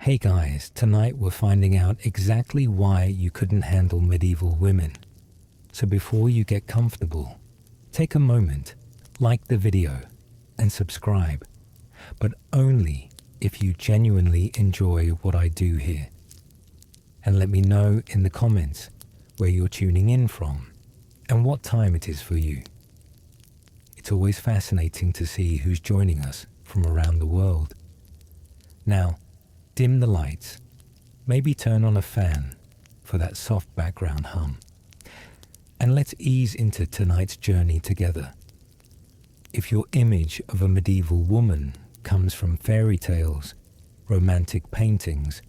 Hey guys, tonight we're finding out exactly why you couldn't handle medieval women. So before you get comfortable, take a moment, like the video, and subscribe. But only if you genuinely enjoy what I do here. And let me know in the comments where you're tuning in from and what time it is for you. It's always fascinating to see who's joining us from around the world. Now, dim the lights, maybe turn on a fan for that soft background hum, and let's ease into tonight's journey together. If your image of a medieval woman comes from fairy tales, romantic paintings,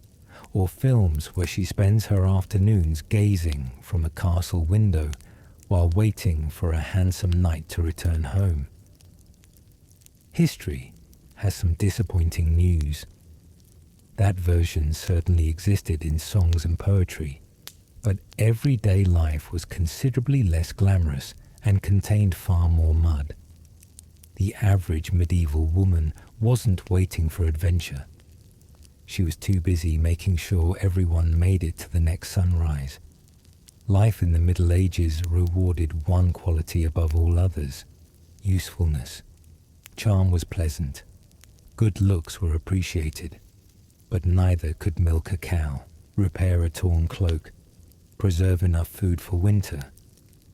or films where she spends her afternoons gazing from a castle window while waiting for a handsome knight to return home, history has some disappointing news. That version certainly existed in songs and poetry, but everyday life was considerably less glamorous and contained far more mud. The average medieval woman wasn't waiting for adventure. She was too busy making sure everyone made it to the next sunrise. Life in the Middle Ages rewarded one quality above all others: usefulness. Charm was pleasant. Good looks were appreciated. But neither could milk a cow, repair a torn cloak, preserve enough food for winter,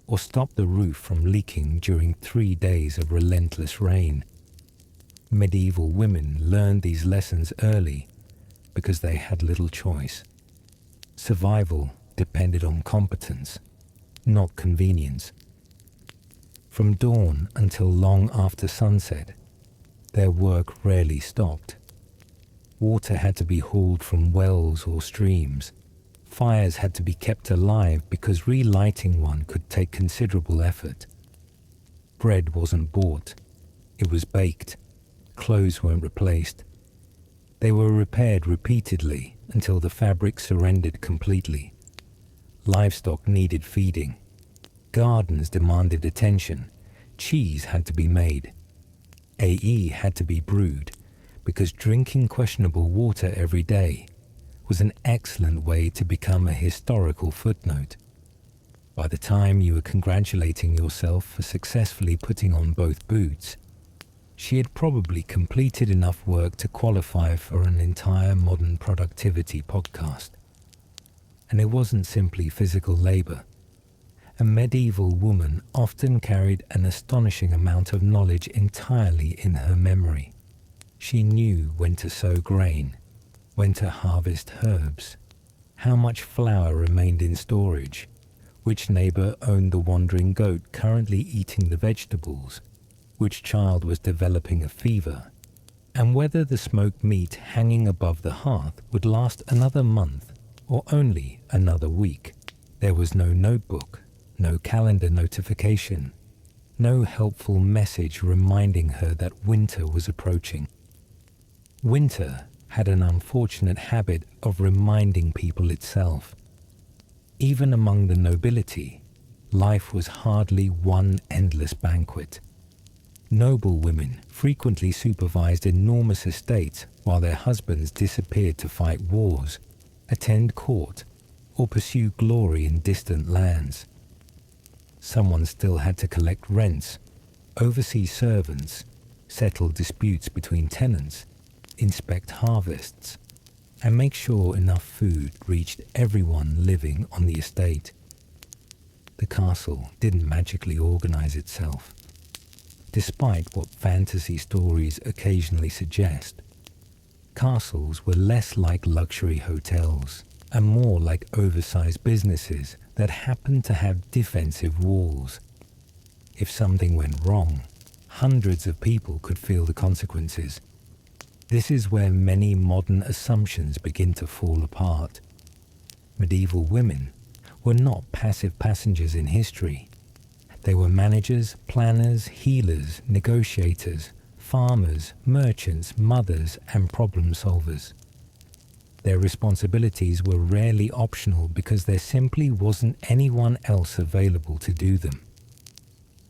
or stop the roof from leaking during 3 days of relentless rain. Medieval women learned these lessons early because they had little choice. Survival depended on competence, not convenience. From dawn until long after sunset, their work rarely stopped. Water had to be hauled from wells or streams. Fires had to be kept alive because relighting one could take considerable effort. Bread wasn't bought, it was baked. Clothes weren't replaced. They were repaired repeatedly until the fabric surrendered completely. Livestock needed feeding. Gardens demanded attention. Cheese had to be made. AE had to be brewed, because drinking questionable water every day was an excellent way to become a historical footnote. By the time you were congratulating yourself for successfully putting on both boots, she had probably completed enough work to qualify for an entire modern productivity podcast. And it wasn't simply physical labor. A medieval woman often carried an astonishing amount of knowledge entirely in her memory. She knew when to sow grain, when to harvest herbs, how much flour remained in storage, which neighbor owned the wandering goat currently eating the vegetables, which child was developing a fever, and whether the smoked meat hanging above the hearth would last another month or only another week. There was no notebook, no calendar notification, no helpful message reminding her that winter was approaching. Winter had an unfortunate habit of reminding people itself. Even among the nobility, life was hardly one endless banquet. Noble women frequently supervised enormous estates while their husbands disappeared to fight wars, attend court, or pursue glory in distant lands. Someone still had to collect rents, oversee servants, settle disputes between tenants, inspect harvests, and make sure enough food reached everyone living on the estate. The castle didn't magically organize itself. Despite what fantasy stories occasionally suggest, castles were less like luxury hotels and more like oversized businesses that happened to have defensive walls. If something went wrong, hundreds of people could feel the consequences. This is where many modern assumptions begin to fall apart. Medieval women were not passive passengers in history. They were managers, planners, healers, negotiators, farmers, merchants, mothers, and problem solvers. Their responsibilities were rarely optional because there simply wasn't anyone else available to do them.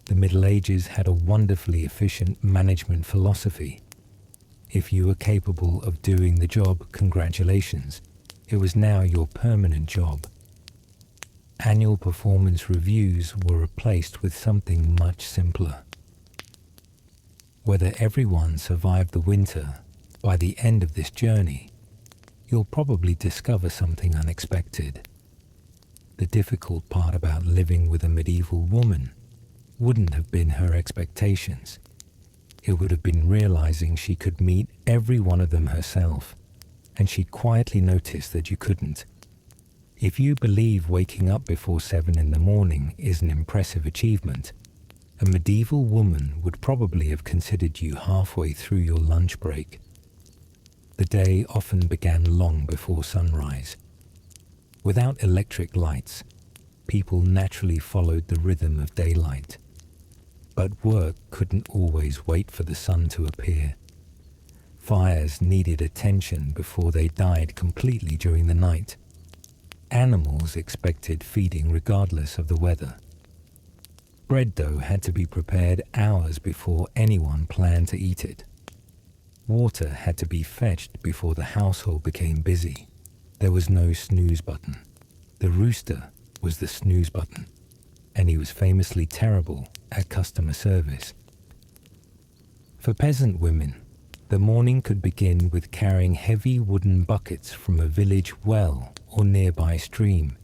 The Middle Ages had a wonderfully efficient management philosophy. If you were capable of doing the job, congratulations. It was now your permanent job. Annual performance reviews were replaced with something much simpler. Whether everyone survived the winter, by the end of this journey, you'll probably discover something unexpected. The difficult part about living with a medieval woman wouldn't have been her expectations. It would have been realizing she could meet every one of them herself, and she'd quietly notice that you couldn't. If you believe waking up before 7 in the morning is an impressive achievement, a medieval woman would probably have considered you halfway through your lunch break. The day often began long before sunrise. Without electric lights, people naturally followed the rhythm of daylight. But work couldn't always wait for the sun to appear. Fires needed attention before they died completely during the night. Animals expected feeding regardless of the weather. Bread dough had to be prepared hours before anyone planned to eat it. Water had to be fetched before the household became busy. There was no snooze button. The rooster was the snooze button, and he was famously terrible at customer service. For peasant women, the morning could begin with carrying heavy wooden buckets from a village well or nearby stream.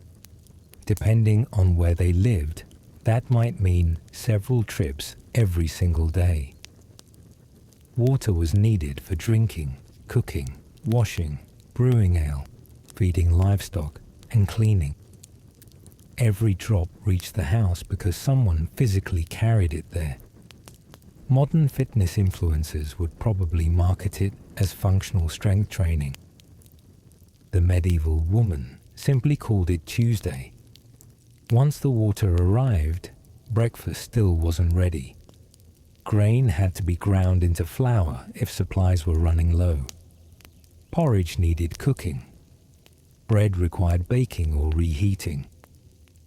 Depending on where they lived, that might mean several trips every single day. Water was needed for drinking, cooking, washing, brewing ale, feeding livestock, and cleaning. Every drop reached the house because someone physically carried it there. Modern fitness influencers would probably market it as functional strength training. The medieval woman simply called it Tuesday. Once the water arrived, breakfast still wasn't ready. Grain had to be ground into flour if supplies were running low. Porridge needed cooking. Bread required baking or reheating.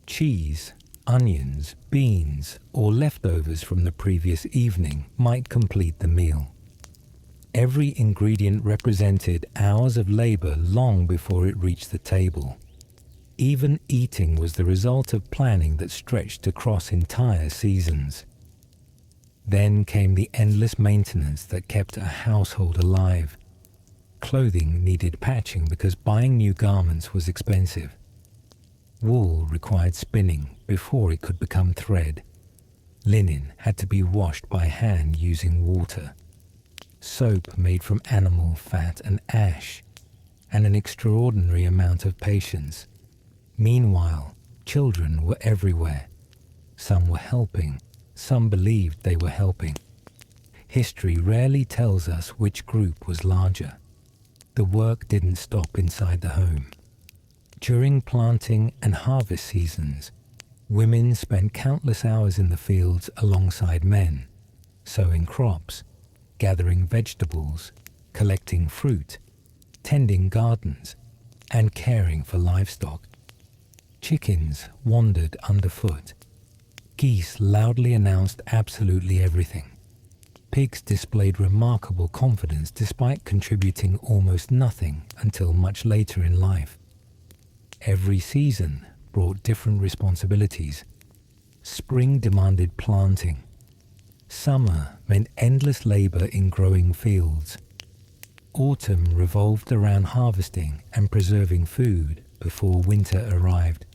Cheese, onions, beans, or leftovers from the previous evening might complete the meal. Every ingredient represented hours of labor long before it reached the table. Even eating was the result of planning that stretched across entire seasons. Then came the endless maintenance that kept a household alive. Clothing needed patching because buying new garments was expensive. Wool required spinning before it could become thread. Linen had to be washed by hand using water. Soap made from animal fat and ash, and an extraordinary amount of patience. Meanwhile, children were everywhere. Some were helping. Some believed they were helping. History rarely tells us which group was larger. The work didn't stop inside the home. During planting and harvest seasons, women spent countless hours in the fields alongside men, sowing crops, gathering vegetables, collecting fruit, tending gardens, and caring for livestock. Chickens wandered underfoot. Geese loudly announced absolutely everything. Pigs displayed remarkable confidence despite contributing almost nothing until much later in life. Every season brought different responsibilities. Spring demanded planting. Summer meant endless labor in growing fields. Autumn revolved around harvesting and preserving food before winter arrived.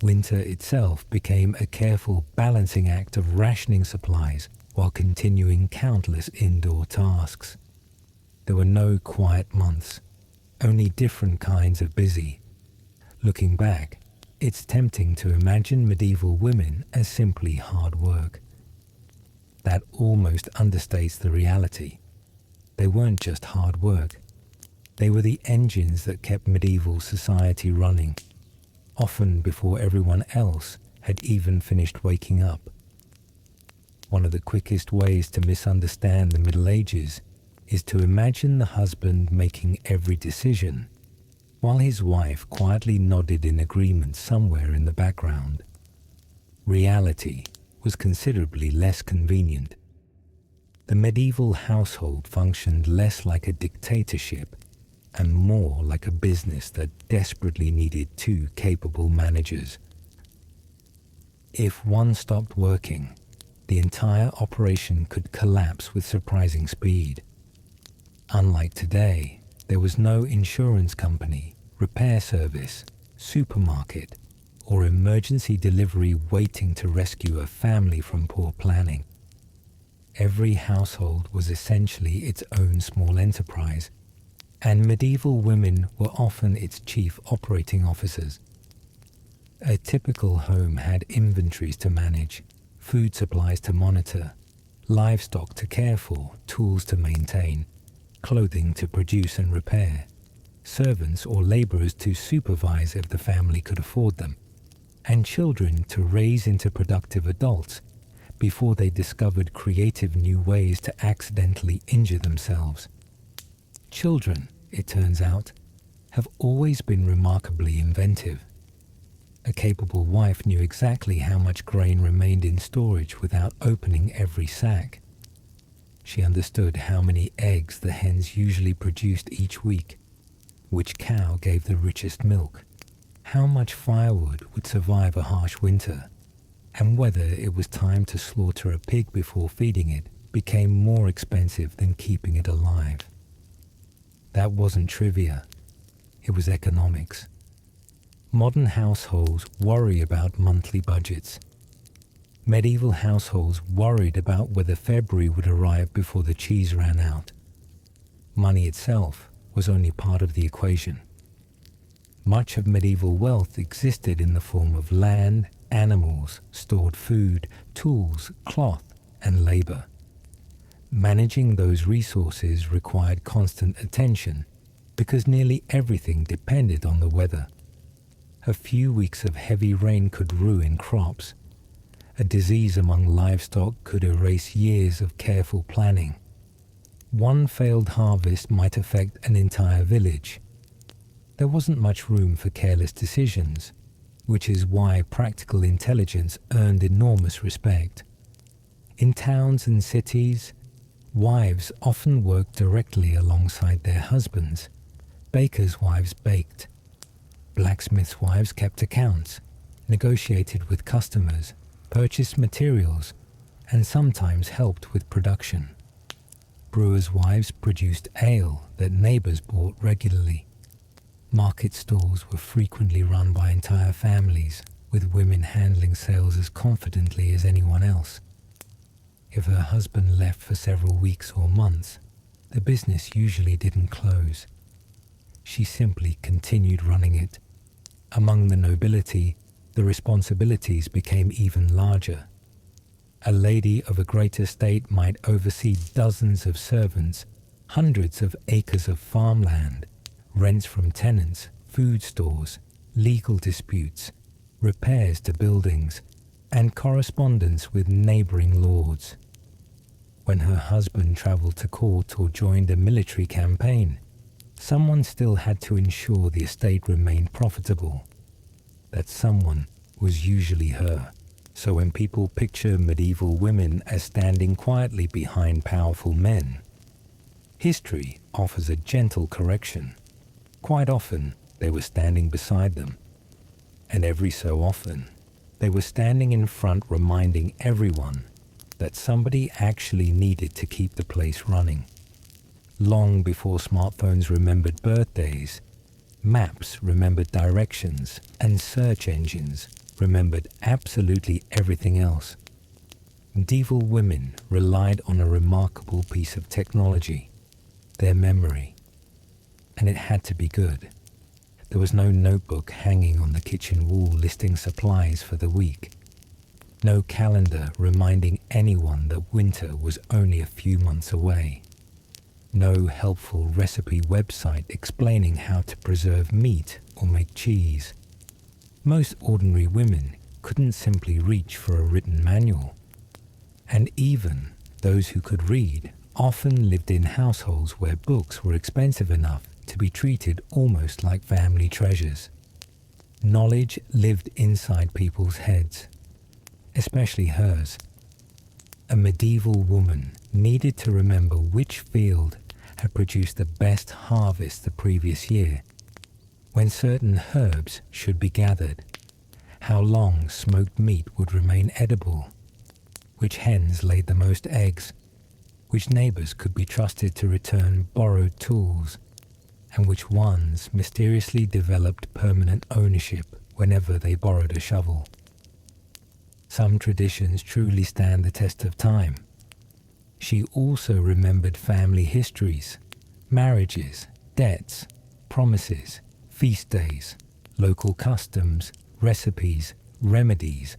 Winter itself became a careful balancing act of rationing supplies while continuing countless indoor tasks. There were no quiet months, only different kinds of busy. Looking back, it's tempting to imagine medieval women as simply hard work. That almost understates the reality. They weren't just hard work. They were the engines that kept medieval society running, often before everyone else had even finished waking up. One of the quickest ways to misunderstand the Middle Ages is to imagine the husband making every decision, while his wife quietly nodded in agreement somewhere in the background. Reality was considerably less convenient. the medieval household functioned less like a dictatorship and more like a business that desperately needed two capable managers. If one stopped working, the entire operation could collapse with surprising speed. Unlike today, there was no insurance company, repair service, supermarket, or emergency delivery waiting to rescue a family from poor planning. Every household was essentially its own small enterprise, and medieval women were often its chief operating officers. A typical home had inventories to manage, food supplies to monitor, livestock to care for, tools to maintain, clothing to produce and repair, servants or laborers to supervise if the family could afford them, and children to raise into productive adults before they discovered creative new ways to accidentally injure themselves. Children, it turns out, have always been remarkably inventive. A capable wife knew exactly how much grain remained in storage without opening every sack. She understood how many eggs the hens usually produced each week, which cow gave the richest milk, how much firewood would survive a harsh winter, and whether it was time to slaughter a pig before feeding it became more expensive than keeping it alive. That wasn't trivia, it was economics. Modern households worry about monthly budgets. Medieval households worried about whether February would arrive before the cheese ran out. Money itself was only part of the equation. Much of medieval wealth existed in the form of land, animals, stored food, tools, cloth, and labor. Managing those resources required constant attention because nearly everything depended on the weather. A few weeks of heavy rain could ruin crops. A disease among livestock could erase years of careful planning. One failed harvest might affect an entire village. There wasn't much room for careless decisions, which is why practical intelligence earned enormous respect. In towns and cities, wives often worked directly alongside their husbands. Bakers' wives baked. Blacksmiths' wives kept accounts, negotiated with customers, purchased materials, and sometimes helped with production. Brewers' wives produced ale that neighbors bought regularly. Market stalls were frequently run by entire families, with women handling sales as confidently as anyone else. If her husband left for several weeks or months, the business usually didn't close. She simply continued running it. Among the nobility, the responsibilities became even larger. A lady of a great estate might oversee dozens of servants, hundreds of acres of farmland, rents from tenants, food stores, legal disputes, repairs to buildings, and correspondence with neighboring lords. When her husband traveled to court or joined a military campaign, someone still had to ensure the estate remained profitable. That someone was usually her. So when people picture medieval women as standing quietly behind powerful men, history offers a gentle correction. Quite often, they were standing beside them. And every so often, they were standing in front reminding everyone that somebody actually needed to keep the place running. Long before smartphones remembered birthdays, maps remembered directions, and search engines remembered absolutely everything else. Medieval women relied on a remarkable piece of technology, their memory. And it had to be good. There was no notebook hanging on the kitchen wall listing supplies for the week. No calendar reminding anyone that winter was only a few months away. No helpful recipe website explaining how to preserve meat or make cheese. Most ordinary women couldn't simply reach for a written manual. And even those who could read often lived in households where books were expensive enough to be treated almost like family treasures. Knowledge lived inside people's heads, especially hers. A medieval woman needed to remember which field had produced the best harvest the previous year, when certain herbs should be gathered, how long smoked meat would remain edible, which hens laid the most eggs, which neighbors could be trusted to return borrowed tools, and which ones mysteriously developed permanent ownership whenever they borrowed a shovel. Some traditions truly stand the test of time. She also remembered family histories, marriages, debts, promises, feast days, local customs, recipes, remedies,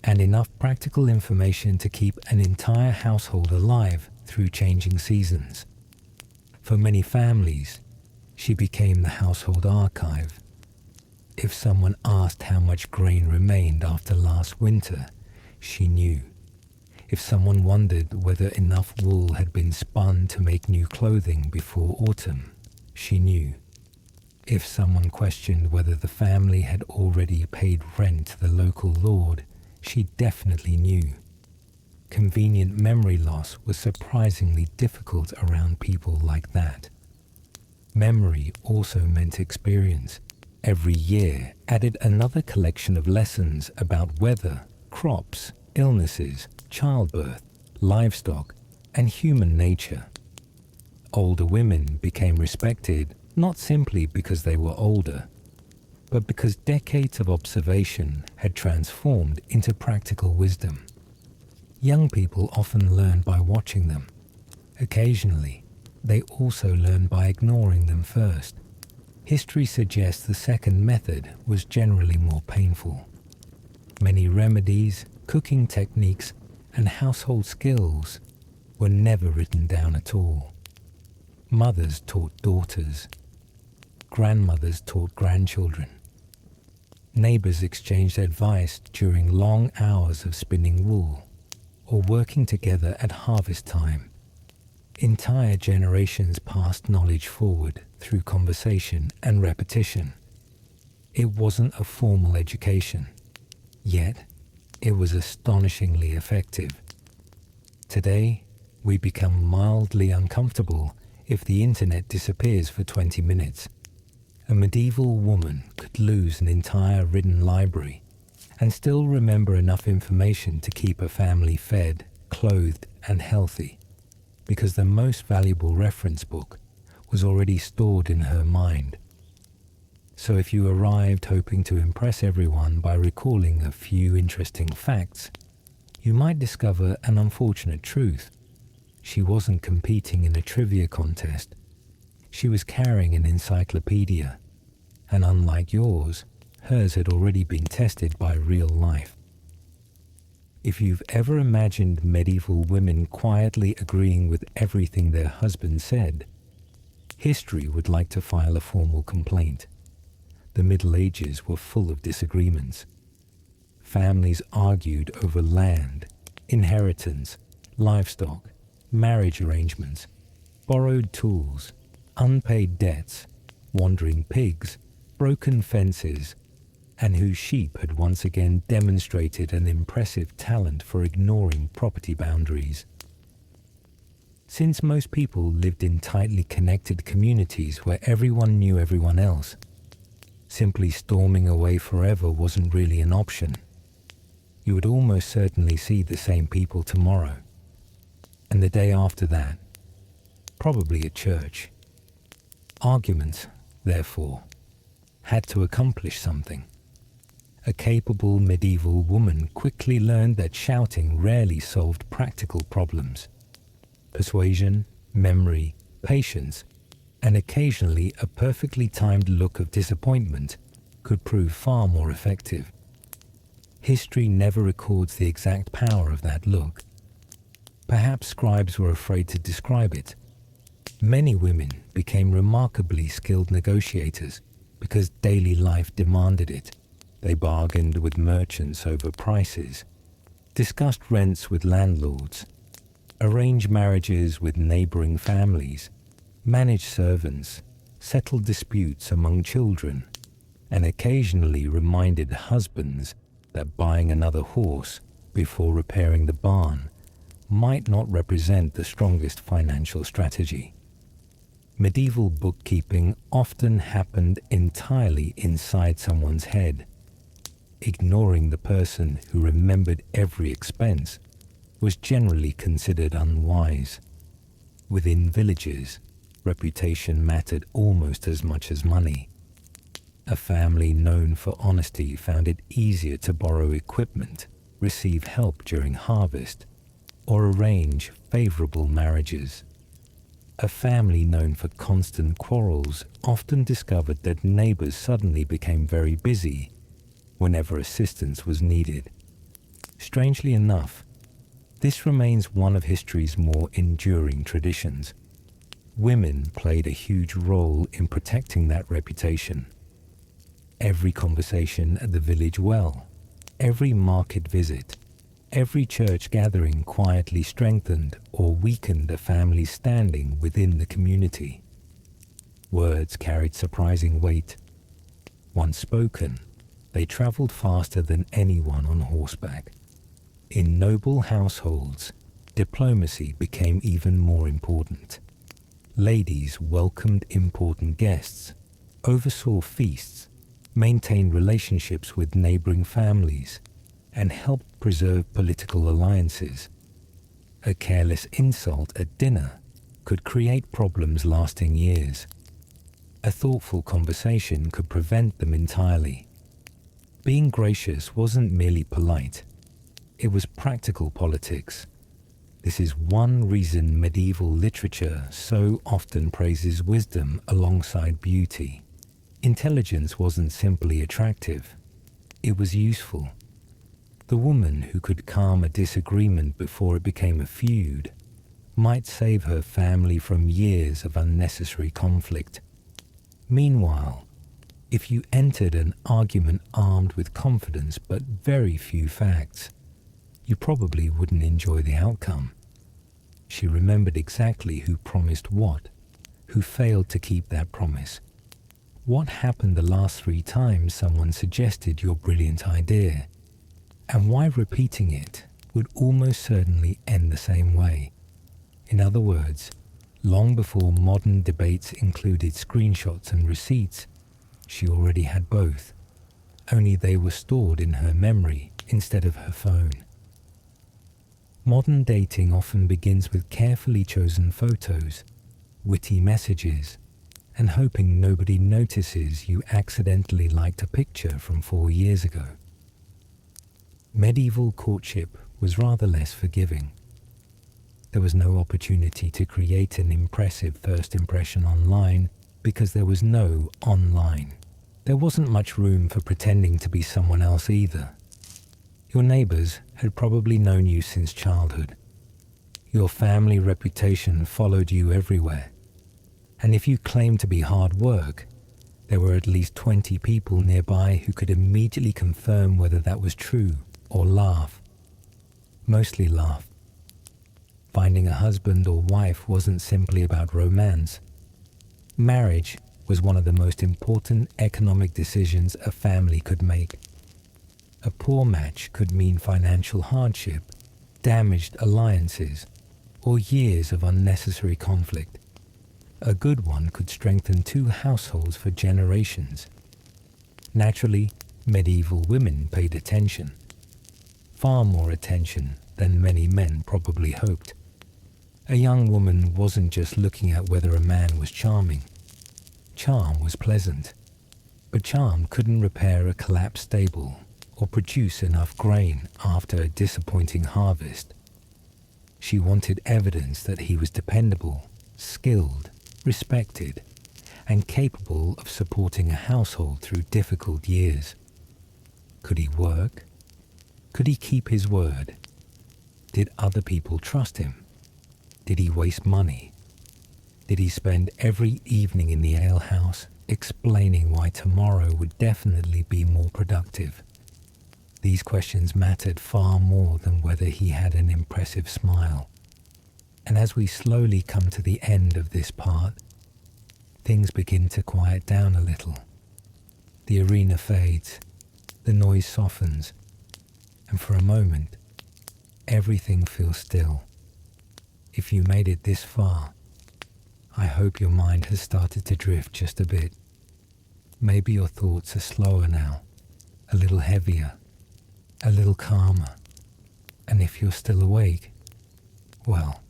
and enough practical information to keep an entire household alive through changing seasons. For many families, she became the household archive. If someone asked how much grain remained after last winter, she knew. If someone wondered whether enough wool had been spun to make new clothing before autumn, she knew. If someone questioned whether the family had already paid rent to the local lord, she definitely knew. Convenient memory loss was surprisingly difficult around people like that. Memory also meant experience. Every year added another collection of lessons about weather, crops, illnesses, childbirth, livestock, and human nature. Older women became respected not simply because they were older, but because decades of observation had transformed into practical wisdom. Young people often learn by watching them. Occasionally, they also learn by ignoring them first. History suggests the second method was generally more painful. Many remedies, cooking techniques, and household skills were never written down at all. Mothers taught daughters. Grandmothers taught grandchildren. Neighbors exchanged advice during long hours of spinning wool or working together at harvest time. Entire generations passed knowledge forward through conversation and repetition. It wasn't a formal education, yet it was astonishingly effective. Today, we become mildly uncomfortable if the internet disappears for 20 minutes. A medieval woman could lose an entire written library and still remember enough information to keep a family fed, clothed, and healthy, because the most valuable reference book was already stored in her mind. So if you arrived hoping to impress everyone by recalling a few interesting facts, you might discover an unfortunate truth. She wasn't competing in a trivia contest. She was carrying an encyclopedia, and unlike yours, hers had already been tested by real life. If you've ever imagined medieval women quietly agreeing with everything their husband said, history would like to file a formal complaint. The Middle Ages were full of disagreements. Families argued over land, inheritance, livestock, marriage arrangements, borrowed tools, unpaid debts, wandering pigs, broken fences, and whose sheep had once again demonstrated an impressive talent for ignoring property boundaries. Since most people lived in tightly connected communities where everyone knew everyone else, simply storming away forever wasn't really an option. You would almost certainly see the same people tomorrow, and the day after that, probably at church. Arguments, therefore, had to accomplish something. A capable medieval woman quickly learned that shouting rarely solved practical problems. Persuasion, memory, patience, and occasionally a perfectly timed look of disappointment could prove far more effective. History never records the exact power of that look. Perhaps scribes were afraid to describe it. Many women became remarkably skilled negotiators because daily life demanded it. They bargained with merchants over prices, discussed rents with landlords, arranged marriages with neighboring families, managed servants, settled disputes among children, and occasionally reminded husbands that buying another horse before repairing the barn might not represent the strongest financial strategy. Medieval bookkeeping often happened entirely inside someone's head. Ignoring the person who remembered every expense was generally considered unwise. Within villages, reputation mattered almost as much as money. A family known for honesty found it easier to borrow equipment, receive help during harvest, or arrange favorable marriages. A family known for constant quarrels often discovered that neighbors suddenly became very busy whenever assistance was needed. Strangely enough, this remains one of history's more enduring traditions. Women played a huge role in protecting that reputation. Every conversation at the village well, every market visit, every church gathering quietly strengthened or weakened a family's standing within the community. Words carried surprising weight. Once spoken, they traveled faster than anyone on horseback. In noble households, diplomacy became even more important. Ladies welcomed important guests, oversaw feasts, maintained relationships with neighboring families, and helped preserve political alliances. A careless insult at dinner could create problems lasting years. A thoughtful conversation could prevent them entirely. Being gracious wasn't merely polite, it was practical politics. This is one reason medieval literature so often praises wisdom alongside beauty. Intelligence wasn't simply attractive, it was useful. The woman who could calm a disagreement before it became a feud might save her family from years of unnecessary conflict. Meanwhile, if you entered an argument armed with confidence but very few facts, you probably wouldn't enjoy the outcome. She remembered exactly who promised what, who failed to keep that promise, what happened the last 3 times someone suggested your brilliant idea, and why repeating it would almost certainly end the same way. In other words, long before modern debates included screenshots and receipts, she already had both, only they were stored in her memory instead of her phone. Modern dating often begins with carefully chosen photos, witty messages, and hoping nobody notices you accidentally liked a picture from 4 years ago. Medieval courtship was rather less forgiving. There was no opportunity to create an impressive first impression online because there was no online. There wasn't much room for pretending to be someone else either. Your neighbors had probably known you since childhood. Your family reputation followed you everywhere. And if you claimed to be hard work, there were at least 20 people nearby who could immediately confirm whether that was true or laugh. Mostly laugh. Finding a husband or wife wasn't simply about romance. Marriage was one of the most important economic decisions a family could make. A poor match could mean financial hardship, damaged alliances, or years of unnecessary conflict. A good one could strengthen 2 households for generations. Naturally, medieval women paid attention. Far more attention than many men probably hoped. A young woman wasn't just looking at whether a man was charming. Charm was pleasant, but charm couldn't repair a collapsed stable or produce enough grain after a disappointing harvest. She wanted evidence that he was dependable, skilled, respected, and capable of supporting a household through difficult years. Could he work? Could he keep his word? Did other people trust him? Did he waste money? Did he spend every evening in the alehouse explaining why tomorrow would definitely be more productive? These questions mattered far more than whether he had an impressive smile. And as we slowly come to the end of this part, things begin to quiet down a little. The arena fades, the noise softens, and for a moment, everything feels still. If you made it this far, I hope your mind has started to drift just a bit. Maybe your thoughts are slower now, a little heavier, a little calmer. And if you're still awake, well,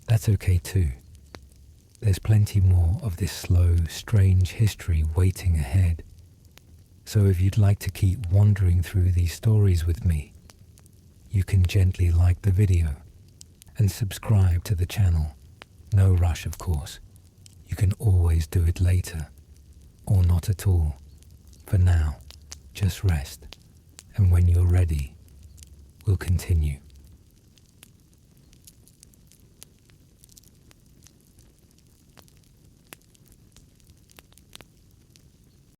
that's okay too. There's plenty more of this slow, strange history waiting ahead. So if you'd like to keep wandering through these stories with me, you can gently like the video and subscribe to the channel. No rush, of course. You can always do it later, or not at all. For now, just rest, and when you're ready, we'll continue.